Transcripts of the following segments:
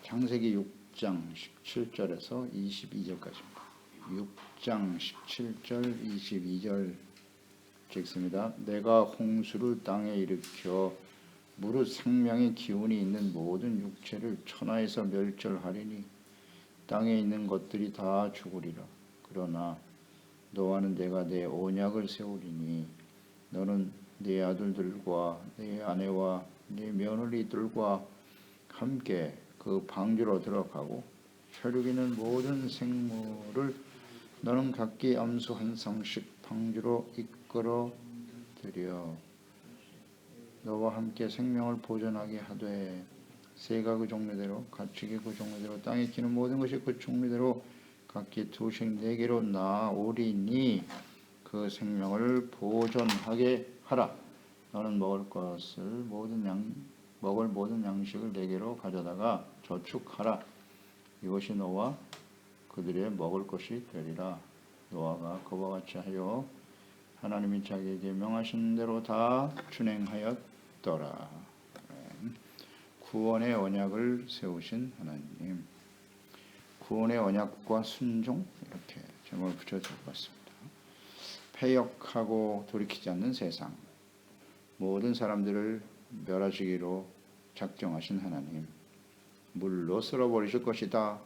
창세기 6장 17절에서 22절까지입니다. 6장 17절 22절 읽습니다. 내가 홍수를 땅에 일으켜 무릇 생명의 기운이 있는 모든 육체를 천하에서 멸절하리니 땅에 있는 것들이 다 죽으리라. 그러나 너와는 내가 내 언약을 세우리니 너는 네 아들들과 네 아내와 네 며느리들과 함께 그 방주로 들어가고 혈육 있는 모든 생물을 너는 각기 암수 한 쌍씩 방주로 이끌어 들여 너와 함께 생명을 보존하게 하되 새가 그 종류대로 가축이 그 종류대로 땅에 기는 모든 것이 그 종류대로 각기 두씩 네 개로 나오리니 그 생명을 보존하게 하라. 너는 먹을 모든 양식을 네 개로 가져다가 저축하라. 이것이 너와 그들의 먹을 것이 되리라. 노아가 그와 같이 하여 하나님이 자기에게 명하신 대로 다 준행하였더라. 구원의 언약을 세우신 하나님. 구원의 언약과 순종, 이렇게 제목을 붙여줄 것 같습니다. 패역하고 돌이키지 않는 세상, 모든 사람들을 멸하시기로 작정하신 하나님, 물로 쓸어버리실 것이다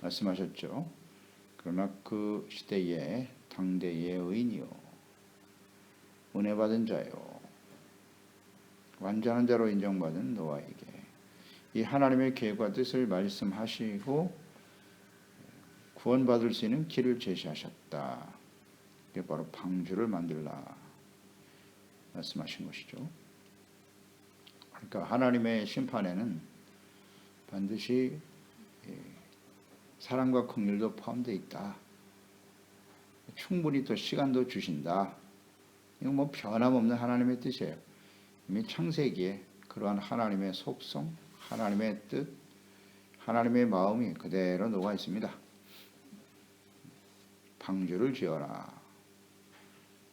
말씀하셨죠. 그러나 그 시대에 당대의 의인이요 은혜 받은 자요 완전한 자로 인정받은 노아에게 이 하나님의 계획과 뜻을 말씀하시고 구원받을 수 있는 길을 제시하셨다. 이게 바로 방주를 만들라 말씀하신 것이죠. 그러니까 하나님의 심판에는 반드시 사랑과 긍휼도 포함되어 있다. 충분히 또 시간도 주신다. 이건 뭐 변함없는 하나님의 뜻이에요. 이미 창세기에 그러한 하나님의 속성, 하나님의 뜻, 하나님의 마음이 그대로 녹아 있습니다. 방주를 지어라.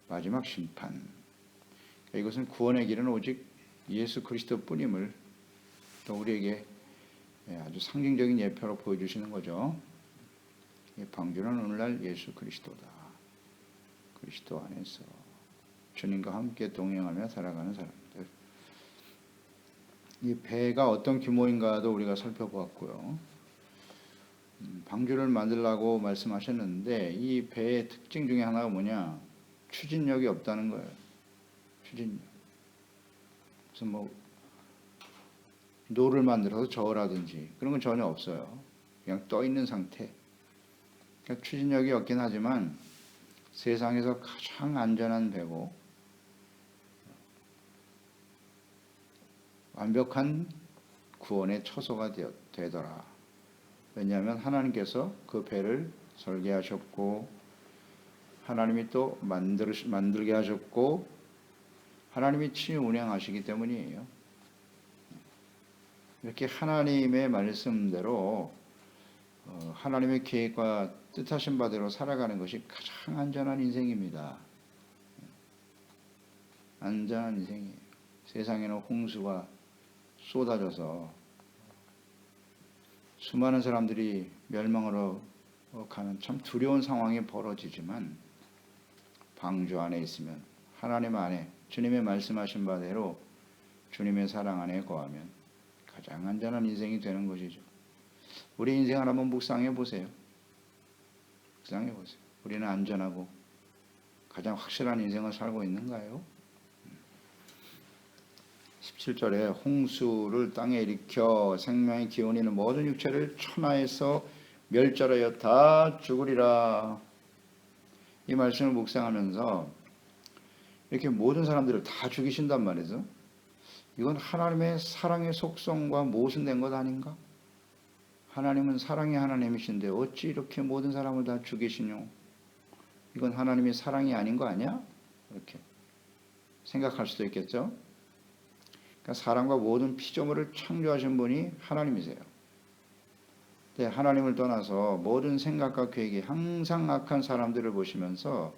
마지막 심판. 이것은 구원의 길은 오직 예수 그리스도 뿐임을 또 우리에게 아주 상징적인 예표로 보여주시는 거죠. 이 방주는 오늘날 예수 그리스도다. 그리스도 안에서 주님과 함께 동행하며 살아가는 사람들. 이 배가 어떤 규모인가도 우리가 살펴보았고요. 방주를 만들라고 말씀하셨는데 이 배의 특징 중에 하나가 뭐냐? 추진력이 없다는 거예요. 추진력. 그래서 뭐 노를 만들어서 저으라든지 그런 건 전혀 없어요. 그냥 떠 있는 상태. 그러니까 추진력이 없긴 하지만 세상에서 가장 안전한 배고 완벽한 구원의 처소가 되더라. 왜냐하면 하나님께서 그 배를 설계하셨고 하나님이 또 만들게 하셨고 하나님이 친히 운행하시기 때문이에요. 이렇게 하나님의 말씀대로 하나님의 계획과 뜻하신 바대로 살아가는 것이 가장 안전한 인생입니다. 안전한 인생이에요. 세상에는 홍수가 쏟아져서 수많은 사람들이 멸망으로 가는 참 두려운 상황이 벌어지지만 방주 안에 있으면 하나님 안에 주님의 말씀하신 바대로 주님의 사랑 안에 거하면 가장 안전한 인생이 되는 것이죠. 우리 인생을 한번 묵상해 보세요. 묵상해 보세요. 우리는 안전하고 가장 확실한 인생을 살고 있는가요? 17절에 홍수를 땅에 일으켜 생명의 기운이 있는 모든 육체를 천하에서 멸절하여 다 죽으리라. 이 말씀을 묵상하면서 이렇게 모든 사람들을 다 죽이신단 말이죠. 이건 하나님의 사랑의 속성과 모순된 것 아닌가? 하나님은 사랑의 하나님이신데 어찌 이렇게 모든 사람을 다 죽이시뇨? 이건 하나님의 사랑이 아닌 거 아니야? 이렇게 생각할 수도 있겠죠. 그러니까 사람과 모든 피조물을 창조하신 분이 하나님이세요. 근데 하나님을 떠나서 모든 생각과 계획이 항상 악한 사람들을 보시면서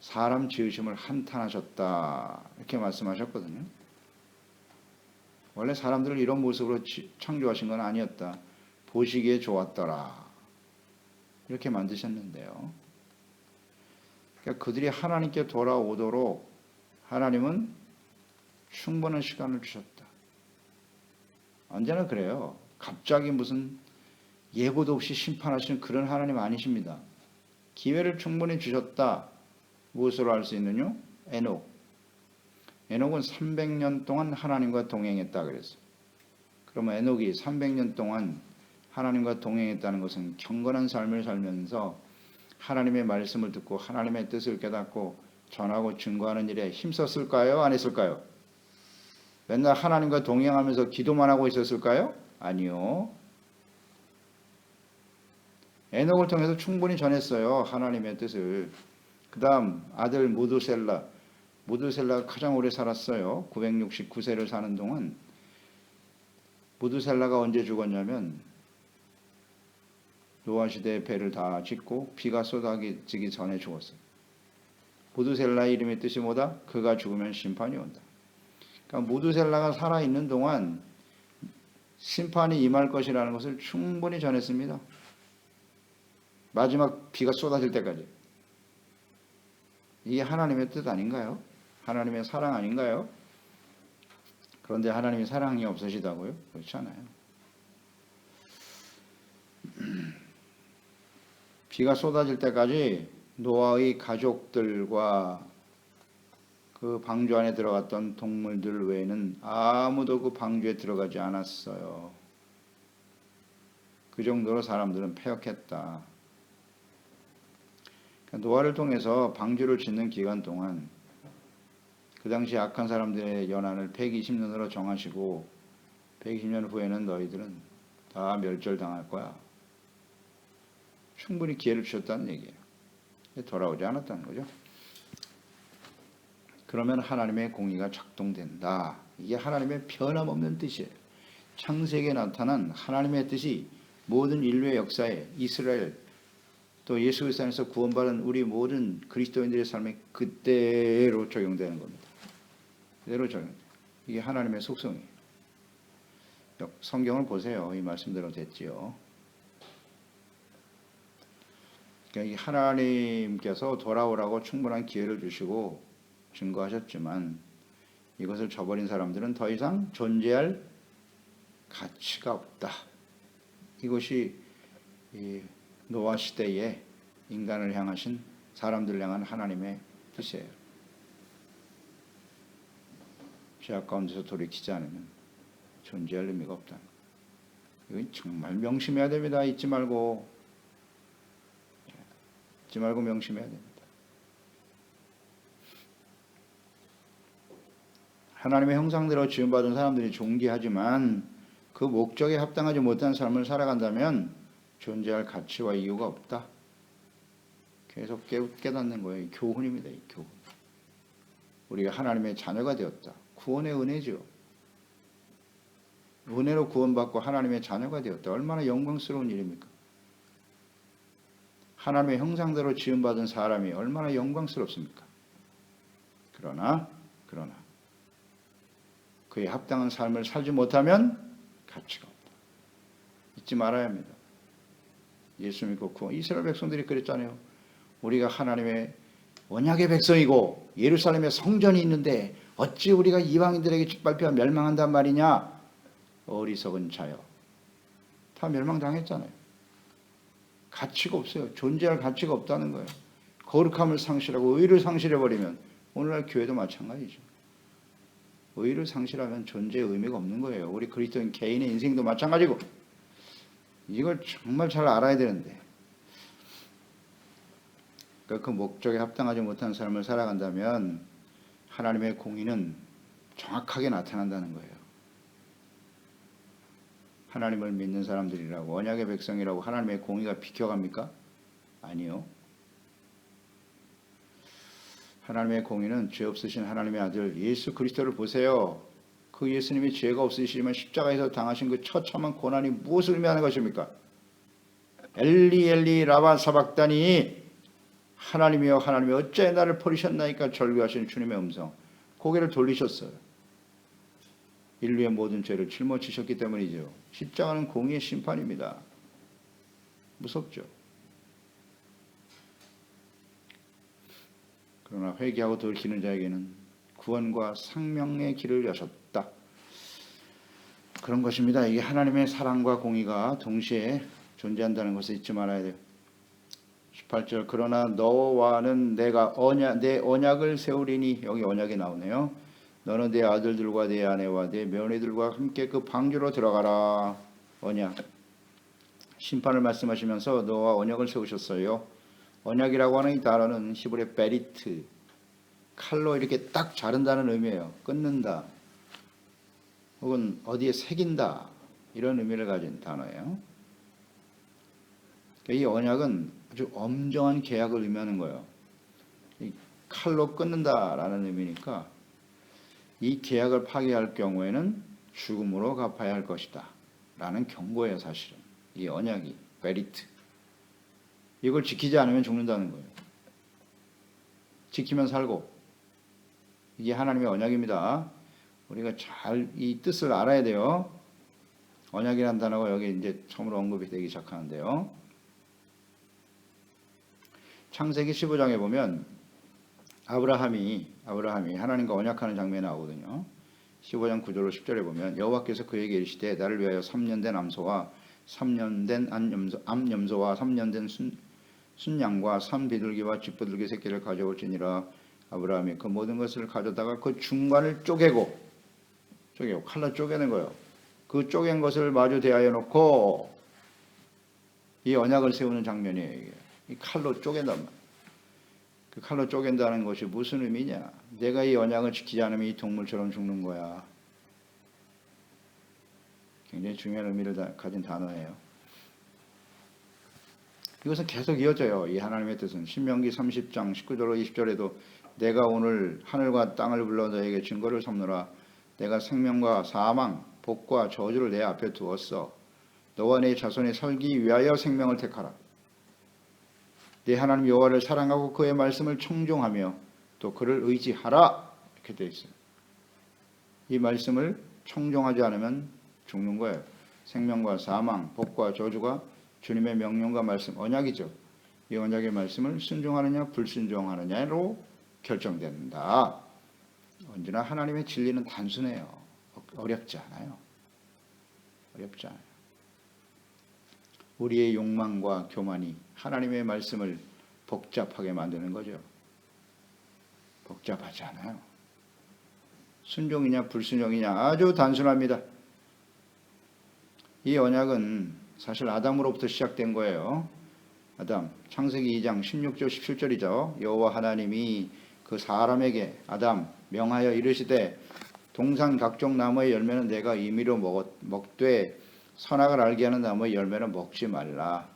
사람 지으심을 한탄하셨다 이렇게 말씀하셨거든요. 원래 사람들을 이런 모습으로 창조하신 건 아니었다. 보시기에 좋았더라 이렇게 만드셨는데요. 그러니까 그들이 하나님께 돌아오도록 하나님은 충분한 시간을 주셨다. 언제나 그래요. 갑자기 무슨 예고도 없이 심판하시는 그런 하나님 아니십니다. 기회를 충분히 주셨다. 무엇으로 알 수 있느냐? 에녹은 300년 동안 하나님과 동행했다 그랬어요. 그러면 에녹이 300년 동안 하나님과 동행했다는 것은 경건한 삶을 살면서 하나님의 말씀을 듣고 하나님의 뜻을 깨닫고 전하고 증거하는 일에 힘썼을까요? 안 했을까요? 맨날 하나님과 동행하면서 기도만 하고 있었을까요? 아니요. 에녹을 통해서 충분히 전했어요. 하나님의 뜻을. 그 다음 아들 무드셀라가 가장 오래 살았어요. 969세를 사는 동안. 무드셀라가 언제 죽었냐면 노아 시대에 배를 다 짓고 비가 쏟아지기 전에 죽었어요. 무드셀라의 이름의 뜻이 뭐다? 그가 죽으면 심판이 온다. 그러니까 무드셀라가 살아있는 동안 심판이 임할 것이라는 것을 충분히 전했습니다. 마지막 비가 쏟아질 때까지. 이게 하나님의 뜻 아닌가요? 하나님의 사랑 아닌가요? 그런데 하나님이 사랑이 없으시다고요? 그렇지 않아요. 비가 쏟아질 때까지 노아의 가족들과 그 방주 안에 들어갔던 동물들 외에는 아무도 그 방주에 들어가지 않았어요. 그 정도로 사람들은 패역했다. 노아를 통해서 방주를 짓는 기간 동안 그 당시 악한 사람들의 연한을 120년으로 정하시고 120년 후에는 너희들은 다 멸절당할 거야. 충분히 기회를 주셨다는 얘기예요. 돌아오지 않았다는 거죠. 그러면 하나님의 공의가 작동된다. 이게 하나님의 변함없는 뜻이에요. 창세기에 나타난 하나님의 뜻이 모든 인류의 역사에 이스라엘 또 예수 그리스도 안에서 구원받은 우리 모든 그리스도인들의 삶에 그대로 적용되는 겁니다. 그대로 적용돼요. 이게 하나님의 속성이에요. 성경을 보세요. 이 말씀대로 됐지요. 그러니까 하나님께서 돌아오라고 충분한 기회를 주시고 증거하셨지만 이것을 저버린 사람들은 더 이상 존재할 가치가 없다. 이것이 노아 시대에 인간을 향하신 사람들을 향한 하나님의 뜻이에요. 죄악 가운데서 돌이키지 않으면 존재할 의미가 없다. 이건 정말 명심해야 됩니다. 잊지 말고 명심해야 됩니다. 하나님의 형상대로 지음받은 사람들이 존귀하지만 그 목적에 합당하지 못한 삶을 살아간다면 존재할 가치와 이유가 없다. 계속 깨닫는 거예요. 교훈입니다. 이 교훈. 우리가 하나님의 자녀가 되었다. 구원의 은혜죠. 은혜로 구원받고 하나님의 자녀가 되었다. 얼마나 영광스러운 일입니까? 하나님의 형상대로 지음받은 사람이 얼마나 영광스럽습니까? 그러나 그에 합당한 삶을 살지 못하면 가치가 없다. 잊지 말아야 합니다. 예수 믿고 이스라엘 백성들이 그랬잖아요. 우리가 하나님의 언약의 백성이고 예루살렘에 성전이 있는데 어찌 우리가 이방인들에게 짓밟혀 멸망한단 말이냐? 어리석은 자여. 다 멸망당했잖아요. 가치가 없어요. 존재할 가치가 없다는 거예요. 거룩함을 상실하고 의를 상실해버리면 오늘날 교회도 마찬가지죠. 의를 상실하면 존재의 의미가 없는 거예요. 우리 그리스도인 개인의 인생도 마찬가지고 이걸 정말 잘 알아야 되는데 그 목적에 합당하지 못한 삶을 살아간다면 하나님의 공의는 정확하게 나타난다는 거예요. 하나님을 믿는 사람들이라고 언약의 백성이라고 하나님의 공의가 비켜갑니까? 아니요. 하나님의 공의는 죄 없으신 하나님의 아들 예수 그리스도를 보세요. 그 예수님이 죄가 없으시지만 십자가에서 당하신 그 처참한 고난이 무엇을 의미하는 것입니까? 엘리 엘리 라바 사박다니 하나님이여 하나님이 어찌 나를 버리셨나이까 절규하시는 주님의 음성. 고개를 돌리셨어요. 인류의 모든 죄를 짊어지셨기 때문이죠. 십자가는 공의의 심판입니다. 무섭죠. 그러나 회개하고 돌이키는 자에게는 구원과 생명의 길을 여셨다. 그런 것입니다. 이게 하나님의 사랑과 공의가 동시에 존재한다는 것을 잊지 말아야 돼요. 18절 그러나 너와는 내가 내 언약을 세우리니, 여기 언약이 나오네요. 너는 내 아들들과 내 아내와 내 며느리들과 함께 그 방주로 들어가라. 언약. 심판을 말씀하시면서 너와 언약을 세우셨어요. 언약이라고 하는 이 단어는 히브리 베리트, 칼로 이렇게 딱 자른다는 의미예요. 끊는다 혹은 어디에 새긴다, 이런 의미를 가진 단어예요. 이 언약은 아주 엄정한 계약을 의미하는 거예요. 칼로 끊는다라는 의미니까 이 계약을 파기할 경우에는 죽음으로 갚아야 할 것이다 라는 경고예요. 사실은 이 언약이 베리트, 이걸 지키지 않으면 죽는다는 거예요. 지키면 살고, 이게 하나님의 언약입니다. 우리가 잘 이 뜻을 알아야 돼요. 언약이라는 단어가 여기 이제 처음으로 언급이 되기 시작하는데요. 창세기 15장에 보면 아브라함이 하나님과 언약하는 장면이 나오거든요. 15장 9절로 10절에 보면 여호와께서 그에게 이르시되 나를 위하여 3년 된 암소와 3년 된 암염소와 3년 된 순양과 산비둘기와 쥐비둘기 새끼를 가져올지니라. 아브라함이 그 모든 것을 가져다가 그 중간을 쪼개고 칼로 쪼개는 거예요. 그 쪼갠 것을 마주 대하여 놓고 이 언약을 세우는 장면이에요. 이게. 이 칼로 쪼갠단 말이에요. 그 칼로 쪼갠다는 것이 무슨 의미냐? 내가 이 언약을 지키지 않으면 이 동물처럼 죽는 거야. 굉장히 중요한 의미를 가진 단어예요. 이것은 계속 이어져요. 이 하나님의 뜻은 신명기 30장 19절로 20절에도 내가 오늘 하늘과 땅을 불러 너에게 증거를 삼노라. 내가 생명과 사망, 복과 저주를 내 앞에 두었어. 너와 내 자손이 살기 위하여 생명을 택하라. 네 하나님 여호와를 사랑하고 그의 말씀을 청종하며 또 그를 의지하라. 이렇게 되어 있어요. 이 말씀을 청종하지 않으면 죽는 거예요. 생명과 사망, 복과 저주가 주님의 명령과 말씀, 언약이죠. 이 언약의 말씀을 순종하느냐 불순종하느냐로 결정된다. 언제나 하나님의 진리는 단순해요. 어렵지 않아요. 어렵지 않아요. 우리의 욕망과 교만이 하나님의 말씀을 복잡하게 만드는 거죠. 복잡하지 않아요. 순종이냐 불순종이냐 아주 단순합니다. 이 언약은 사실 아담으로부터 시작된 거예요. 아담, 창세기 2장 16절 17절이죠. 여호와 하나님이 그 사람에게 아담 명하여 이르시되 동산 각종 나무의 열매는 내가 임의로 먹되 선악을 알게 하는 나무의 열매는 먹지 말라.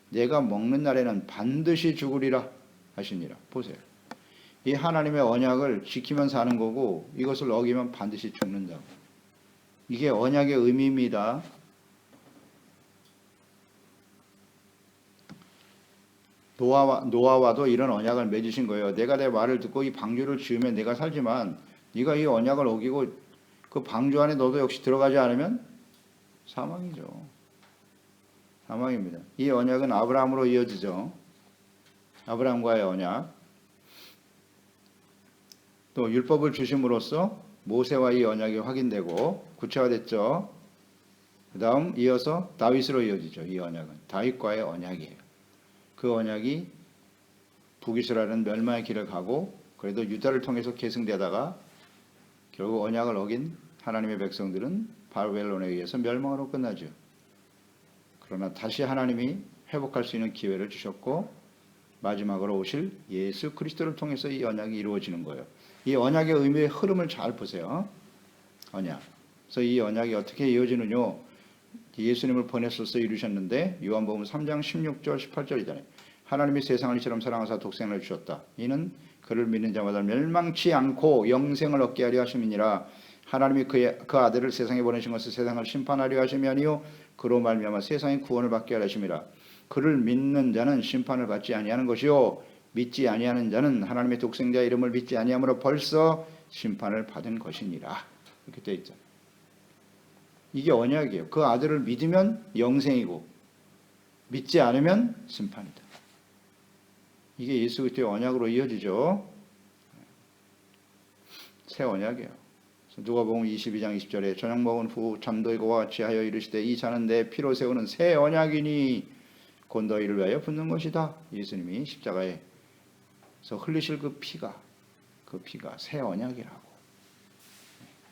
내가 먹는 날에는 반드시 죽으리라 하시니라. 보세요. 이 하나님의 언약을 지키면 사는 거고 이것을 어기면 반드시 죽는다. 이게 언약의 의미입니다. 노아와도 이런 언약을 맺으신 거예요. 내가 내 말을 듣고 이 방주를 지으면 내가 살지만 네가 이 언약을 어기고 그 방주 안에 너도 역시 들어가지 않으면 사망이죠. 사망입니다. 이 언약은 아브라함으로 이어지죠. 아브라함과의 언약. 또 율법을 주심으로써 모세와 이 언약이 확인되고 구체화됐죠. 그 다음 이어서 다윗으로 이어지죠. 이 언약은 다윗과의 언약이에요. 그 언약이 북이스라엘은 멸망의 길을 가고 그래도 유다를 통해서 계승되다가 결국 언약을 어긴 하나님의 백성들은 바벨론에 의해서 멸망으로 끝나죠. 그러나 다시 하나님이 회복할 수 있는 기회를 주셨고 마지막으로 오실 예수 그리스도를 통해서 이 언약이 이루어지는 거예요. 이 언약의 의미의 흐름을 잘 보세요. 언약. 그래서 이 언약이 어떻게 이어지느냐? 예수님을 보내셔서 이루셨는데 요한복음 3장 16절 18절이잖아요. 하나님이 세상을 이처럼 사랑하사 독생을 주셨다. 이는 그를 믿는 자마다 멸망치 않고 영생을 얻게 하려 하심이니라. 하나님이 그 아들을 세상에 보내신 것을 세상을 심판하려 하심이 아니요 그로 말미암아 세상의 구원을 받게 하려 하심이라. 그를 믿는 자는 심판을 받지 아니하는 것이요 믿지 아니하는 자는 하나님의 독생자의 이름을 믿지 아니함으로 벌써 심판을 받은 것이니라. 이렇게 되어 있잖아요. 이게 언약이에요. 그 아들을 믿으면 영생이고 믿지 않으면 심판이다. 이게 예수 그리스도의 언약으로 이어지죠. 새 언약이에요. 누가복음 22장 20절에 저녁 먹은 후 잠들고와 같이 하여 이르시되 이 잔은 내 피로 세우는 새 언약이니 곧 너희를 위하여 붓는 것이다. 예수님이 십자가에서 흘리실 그 피가 새 언약이라고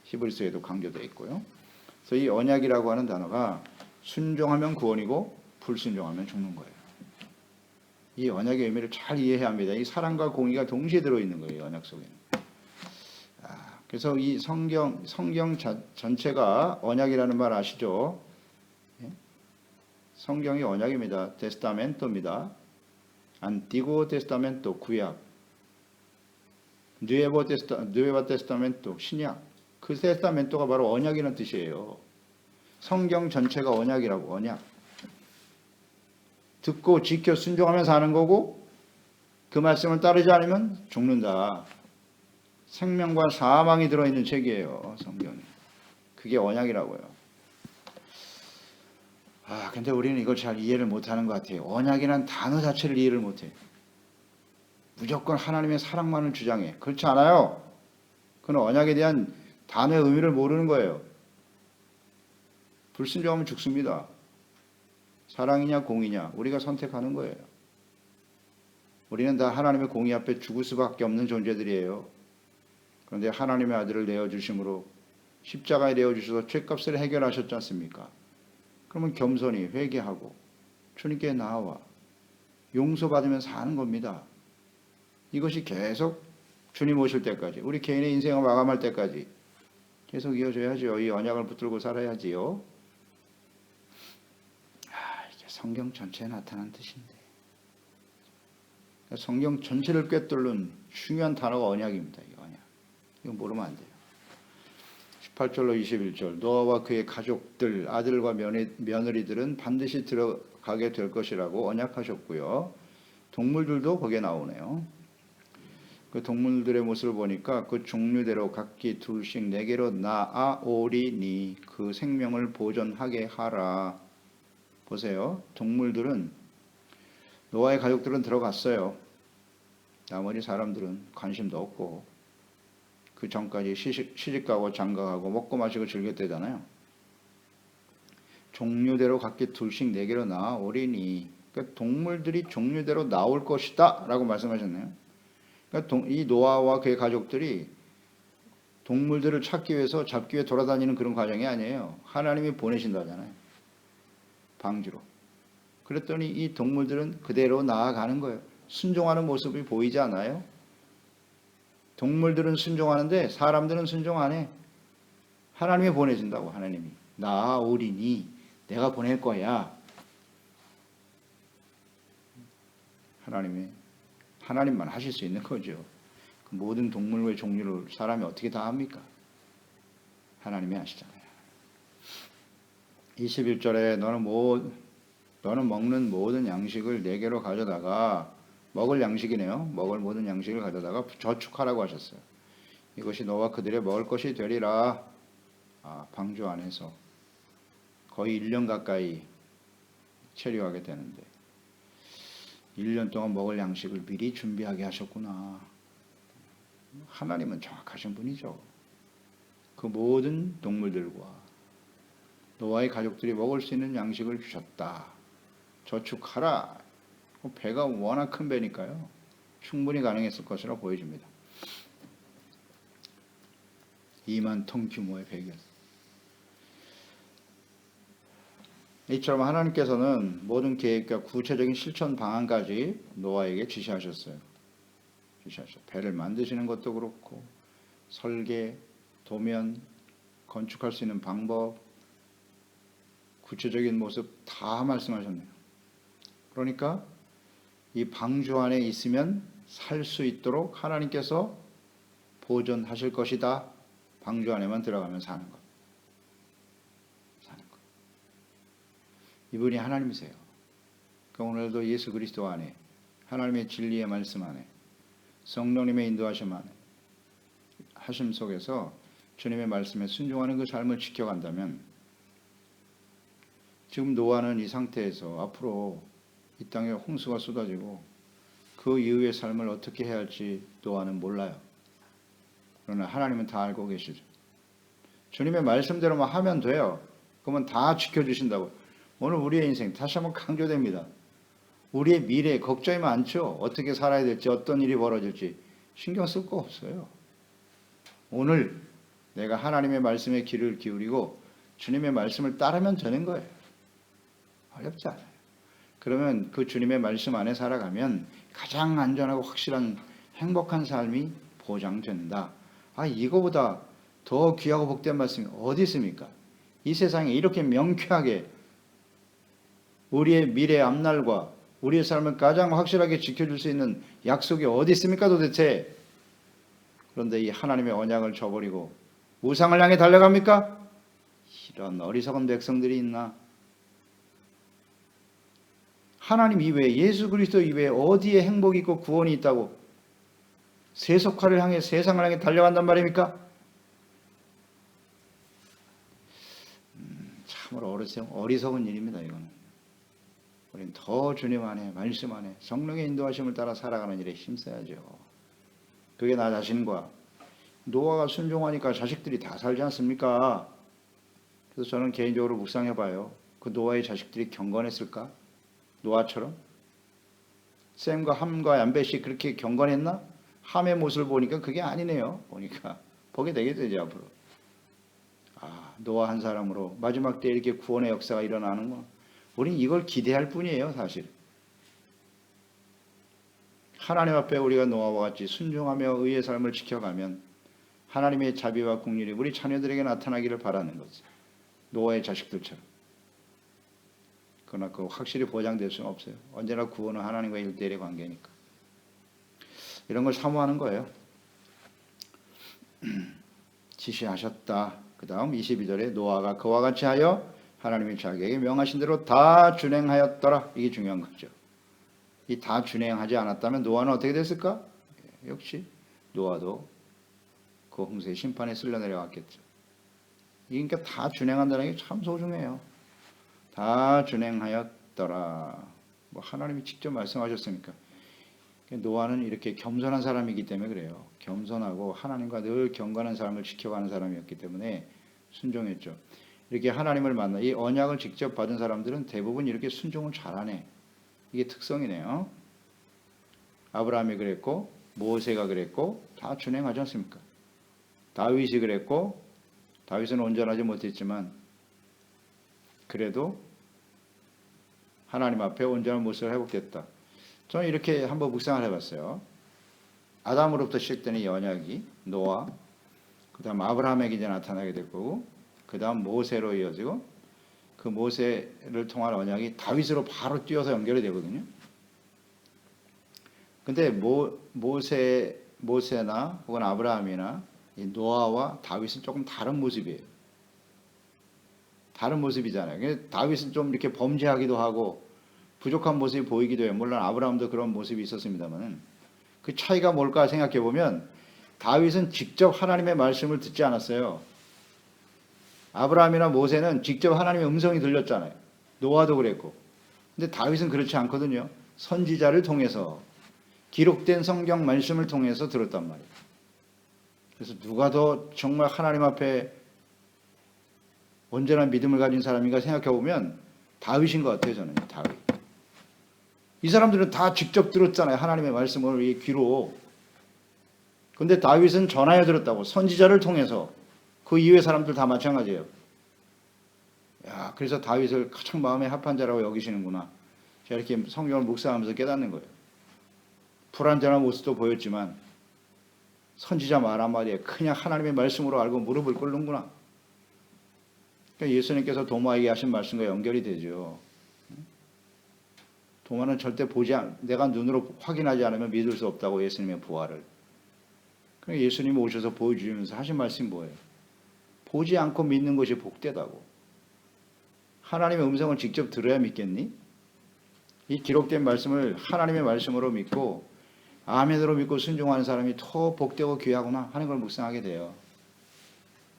히브리서에도 강조되어 있고요. 그래서 이 언약이라고 하는 단어가 순종하면 구원이고 불순종하면 죽는 거예요. 이 언약의 의미를 잘 이해해야 합니다. 이 사랑과 공의가 동시에 들어있는 거예요. 이 언약 속에는. 그래서 이 성경 전체가 언약이라는 말 아시죠? 성경이 언약입니다. 테스타멘토입니다. 안티고 테스타멘토 구약, 누에바 테스타멘토 신약. 그 테스타멘토가 바로 언약이라는 뜻이에요. 성경 전체가 언약이라고. 언약. 듣고 지켜 순종하면 사는 거고 그 말씀을 따르지 않으면 죽는다. 생명과 사망이 들어있는 책이에요. 성경이. 그게 언약이라고요. 근데 우리는 이걸 잘 이해를 못하는 것 같아요. 언약이란 단어 자체를 이해를 못해. 무조건 하나님의 사랑만을 주장해. 그렇지 않아요. 그건 언약에 대한 단어의 의미를 모르는 거예요. 불순종하면 죽습니다. 사랑이냐 공의냐 우리가 선택하는 거예요. 우리는 다 하나님의 공의 앞에 죽을 수밖에 없는 존재들이에요. 그런데 하나님의 아들을 내어주심으로 십자가에 내어주셔서 죄값을 해결하셨지 않습니까? 그러면 겸손히 회개하고 주님께 나와 용서받으면서 사는 겁니다. 이것이 계속 주님 오실 때까지 우리 개인의 인생을 마감할 때까지 계속 이어져야죠. 이 언약을 붙들고 살아야지요. 이게 성경 전체에 나타난 뜻인데 성경 전체를 꿰뚫는 중요한 단어가 언약입니다. 이 언약. 이거 모르면 안 돼요. 18절로 21절 노아와 그의 가족들 아들과 며느리들은 반드시 들어가게 될 것이라고 언약하셨고요. 동물들도 거기에 나오네요. 그 동물들의 모습을 보니까 그 종류대로 각기 둘씩 네개로 낳아오리니 그 생명을 보존하게 하라. 보세요. 동물들은 노아의 가족들은 들어갔어요. 나머지 사람들은 관심도 없고 그 전까지 시집가고 장가가고 먹고 마시고 즐겼대잖아요. 종류대로 각기 둘씩 네개로 낳아오리니 그러니까 동물들이 종류대로 나올 것이다 라고 말씀하셨네요. 그러니까 이 노아와 그의 가족들이 동물들을 찾기 위해서 잡기 위해 돌아다니는 그런 과정이 아니에요. 하나님이 보내신다잖아요. 방주로. 그랬더니 이 동물들은 그대로 나아가는 거예요. 순종하는 모습이 보이지 않아요? 동물들은 순종하는데 사람들은 순종 안 해. 하나님이 보내준다고. 하나님이 나아오리니 내가 보낼 거야. 하나님만 하실 수 있는 거죠. 그 모든 동물의 종류를 사람이 어떻게 다 합니까? 하나님이 하시잖아요. 21절에 너는 먹는 모든 양식을 네개로 가져다가 먹을 양식이네요. 먹을 모든 양식을 가져다가 저축하라고 하셨어요. 이것이 너와 그들의 먹을 것이 되리라. 방주 안에서 거의 1년 가까이 체류하게 되는데 1년 동안 먹을 양식을 미리 준비하게 하셨구나. 하나님은 정확하신 분이죠. 그 모든 동물들과 노아의 가족들이 먹을 수 있는 양식을 주셨다. 저축하라. 배가 워낙 큰 배니까요. 충분히 가능했을 것이라 보여집니다. 2만 톤 규모의 배였어요. 이처럼 하나님께서는 모든 계획과 구체적인 실천 방안까지 노아에게 지시하셨어요. 배를 만드시는 것도 그렇고 설계, 도면, 건축할 수 있는 방법, 구체적인 모습 다 말씀하셨네요. 그러니까 이 방주 안에 있으면 살 수 있도록 하나님께서 보존하실 것이다. 방주 안에만 들어가면 사는 것. 이분이 하나님이세요. 그러니까 오늘도 예수 그리스도 안에 하나님의 진리의 말씀 안에 성령님의 인도하심 안에 하심 속에서 주님의 말씀에 순종하는 그 삶을 지켜간다면 지금 노아는 이 상태에서 앞으로 이 땅에 홍수가 쏟아지고 그 이후의 삶을 어떻게 해야 할지 노아는 몰라요. 그러나 하나님은 다 알고 계시죠. 주님의 말씀대로만 하면 돼요. 그러면 다 지켜주신다고. 오늘 우리의 인생 다시 한번 강조됩니다. 우리의 미래에 걱정이 많죠. 어떻게 살아야 될지, 어떤 일이 벌어질지 신경 쓸 거 없어요. 오늘 내가 하나님의 말씀에 귀를 기울이고 주님의 말씀을 따르면 되는 거예요. 어렵지 않아요. 그러면 그 주님의 말씀 안에 살아가면 가장 안전하고 확실한 행복한 삶이 보장된다. 이거보다 더 귀하고 복된 말씀이 어디 있습니까? 이 세상에 이렇게 명쾌하게 우리의 미래 앞날과 우리의 삶을 가장 확실하게 지켜줄 수 있는 약속이 어디 있습니까 도대체? 그런데 이 하나님의 언약을 저버리고 우상을 향해 달려갑니까? 이런 어리석은 백성들이 있나? 하나님 이외에, 예수 그리스도 이외에 어디에 행복이 있고 구원이 있다고 세속화를 향해, 세상을 향해 달려간단 말입니까? 참으로 어리석은 일입니다. 이거는 우리는 더 주님 안에, 말씀 안에 성령의 인도하심을 따라 살아가는 일에 힘써야죠. 그게 나 자신과 노아가 순종하니까 자식들이 다 살지 않습니까? 그래서 저는 개인적으로 묵상해봐요. 그 노아의 자식들이 경건했을까? 노아처럼? 셈과 함과 얀벳이 그렇게 경건했나? 함의 모습을 보니까 그게 아니네요. 보니까 보게 되겠죠 이제 앞으로. 노아 한 사람으로 마지막 때 이렇게 구원의 역사가 일어나는구나. 우린 이걸 기대할 뿐이에요 사실. 하나님 앞에 우리가 노아와 같이 순종하며 의의 삶을 지켜가면 하나님의 자비와 긍휼이 우리 자녀들에게 나타나기를 바라는 거죠. 노아의 자식들처럼. 그러나 그 확실히 보장될 수는 없어요. 언제나 구원은 하나님과 1대1의 관계니까. 이런 걸 사모하는 거예요. 지시하셨다. 그 다음 22절에 노아가 그와 같이 하여 하나님이 자기에게 명하신 대로 다 준행하였더라. 이게 중요한 거죠. 이 다 준행하지 않았다면 노아는 어떻게 됐을까? 역시 노아도 그 홍수의 심판에 쓸려 내려갔겠죠. 그러니까 다 준행한다는 게 참 소중해요. 다 준행하였더라. 하나님이 직접 말씀하셨으니까. 노아는 이렇게 겸손한 사람이기 때문에 그래요. 겸손하고 하나님과 늘 경건한 삶을 지켜가는 사람이었기 때문에 순종했죠. 이렇게 하나님을 만나 이 언약을 직접 받은 사람들은 대부분 이렇게 순종을 잘하네. 이게 특성이네요. 아브라함이 그랬고 모세가 그랬고 다 준행하지 않습니까? 다윗이 그랬고 다윗은 온전하지 못했지만 그래도 하나님 앞에 온전한 모습을 회복됐다. 저는 이렇게 한번 묵상을 해봤어요. 아담으로부터 시작되는 이 언약이 노아, 그 다음 아브라함에게 이제 나타나게 될 거고, 그 다음 모세로 이어지고, 그 모세를 통한 언약이 다윗으로 바로 뛰어서 연결이 되거든요. 근데 모세나 혹은 아브라함이나 이 노아와 다윗은 조금 다른 모습이에요. 다른 모습이잖아요. 다윗은 좀 이렇게 범죄하기도 하고 부족한 모습이 보이기도 해요. 물론 아브라함도 그런 모습이 있었습니다만 그 차이가 뭘까 생각해 보면 다윗은 직접 하나님의 말씀을 듣지 않았어요. 아브라함이나 모세는 직접 하나님의 음성이 들렸잖아요. 노아도 그랬고. 근데 다윗은 그렇지 않거든요. 선지자를 통해서 기록된 성경 말씀을 통해서 들었단 말이에요. 그래서 누가 더 정말 하나님 앞에 온전한 믿음을 가진 사람인가 생각해 보면 다윗인 것 같아요. 저는 다윗. 이 사람들은 다 직접 들었잖아요. 하나님의 말씀을 이 귀로. 근데 다윗은 전하여 들었다고. 선지자를 통해서. 그 이후의 사람들 다 마찬가지예요. 야, 그래서 다윗을 가장 마음에 합한 자라고 여기시는구나. 제가 이렇게 성경을 묵상하면서 깨닫는 거예요. 불완전한 모습도 보였지만 선지자 말 한마디에 그냥 하나님의 말씀으로 알고 무릎을 꿇는구나. 그러니까 예수님께서 도마에게 하신 말씀과 연결이 되죠. 도마는 절대 내가 눈으로 확인하지 않으면 믿을 수 없다고 예수님의 부활을. 그러니까 예수님이 오셔서 보여주면서 하신 말씀이 뭐예요? 보지 않고 믿는 것이 복되다고. 하나님의 음성을 직접 들어야 믿겠니? 이 기록된 말씀을 하나님의 말씀으로 믿고 아멘으로 믿고 순종하는 사람이 더 복되고 귀하구나 하는 걸 묵상하게 돼요.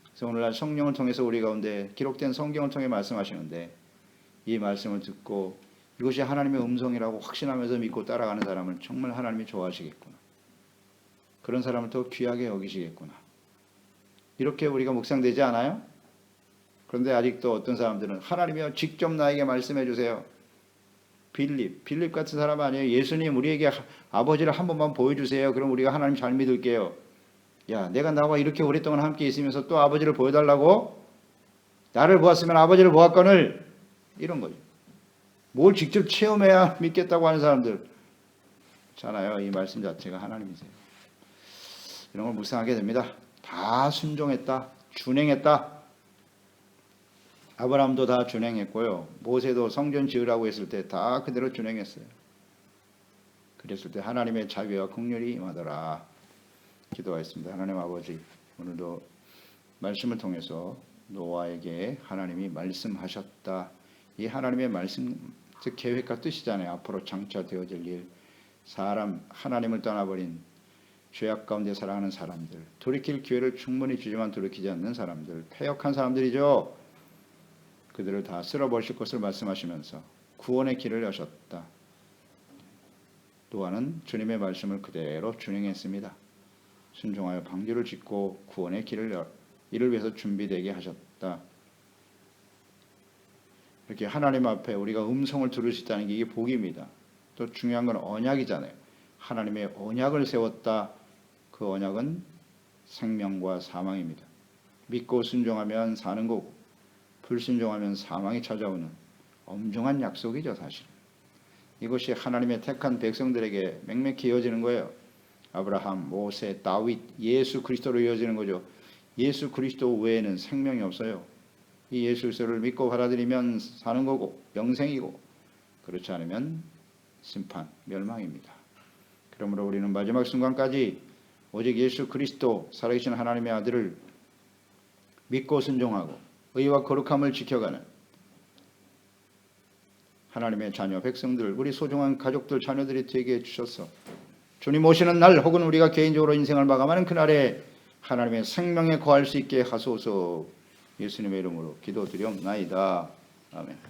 그래서 오늘날 성령을 통해서 우리 가운데 기록된 성경을 통해 말씀하시는데 이 말씀을 듣고 이것이 하나님의 음성이라고 확신하면서 믿고 따라가는 사람을 정말 하나님이 좋아하시겠구나. 그런 사람을 더 귀하게 여기시겠구나. 이렇게 우리가 묵상되지 않아요? 그런데 아직도 어떤 사람들은 하나님이여 직접 나에게 말씀해 주세요. 빌립 같은 사람 아니에요. 예수님 우리에게 아버지를 한 번만 보여주세요. 그럼 우리가 하나님 잘 믿을게요. 야, 내가 나와 이렇게 오랫동안 함께 있으면서 또 아버지를 보여달라고? 나를 보았으면 아버지를 보았거늘. 이런 거죠. 뭘 직접 체험해야 믿겠다고 하는 사람들 잖아요. 이 말씀 자체가 하나님이세요. 이런 걸 묵상하게 됩니다. 다 순종했다. 준행했다. 아브라함도 다 준행했고요. 모세도 성전 지으라고 했을 때 다 그대로 준행했어요. 그랬을 때 하나님의 자비와 긍휼이 임하더라. 기도하였습니다. 하나님 아버지, 오늘도 말씀을 통해서 노아에게 하나님이 말씀하셨다. 이 하나님의 말씀, 즉 계획과 뜻이잖아요. 앞으로 장차 되어질 일, 사람, 하나님을 떠나버린 죄악 가운데 살아가는 사람들, 돌이킬 기회를 충분히 주지만 돌이키지 않는 사람들, 패역한 사람들이죠. 그들을 다 쓸어버리실 것을 말씀하시면서 구원의 길을 여셨다. 노아는 주님의 말씀을 그대로 준행했습니다. 순종하여 방주를 짓고 구원의 길을 이를 위해서 준비되게 하셨다. 이렇게 하나님 앞에 우리가 음성을 들을 수 있다는 게 이게 복입니다. 또 중요한 건 언약이잖아요. 하나님의 언약을 세웠다. 그 언약은 생명과 사망입니다. 믿고 순종하면 사는 거고 불순종하면 사망이 찾아오는 엄중한 약속이죠. 사실 이것이 하나님의 택한 백성들에게 맹맥히 이어지는 거예요. 아브라함, 모세, 다윗, 예수 그리스도로 이어지는 거죠. 예수 그리스도 외에는 생명이 없어요. 이 예수 그리스도를 믿고 받아들이면 사는 거고 영생이고 그렇지 않으면 심판, 멸망입니다. 그러므로 우리는 마지막 순간까지 오직 예수 그리스도 살아계신 하나님의 아들을 믿고 순종하고 의와 거룩함을 지켜가는 하나님의 자녀 백성들, 우리 소중한 가족들, 자녀들이 되게 해주셔서 주님 오시는 날 혹은 우리가 개인적으로 인생을 마감하는 그날에 하나님의 생명에 거할 수 있게 하소서. 예수님의 이름으로 기도드리옵나이다. 아멘.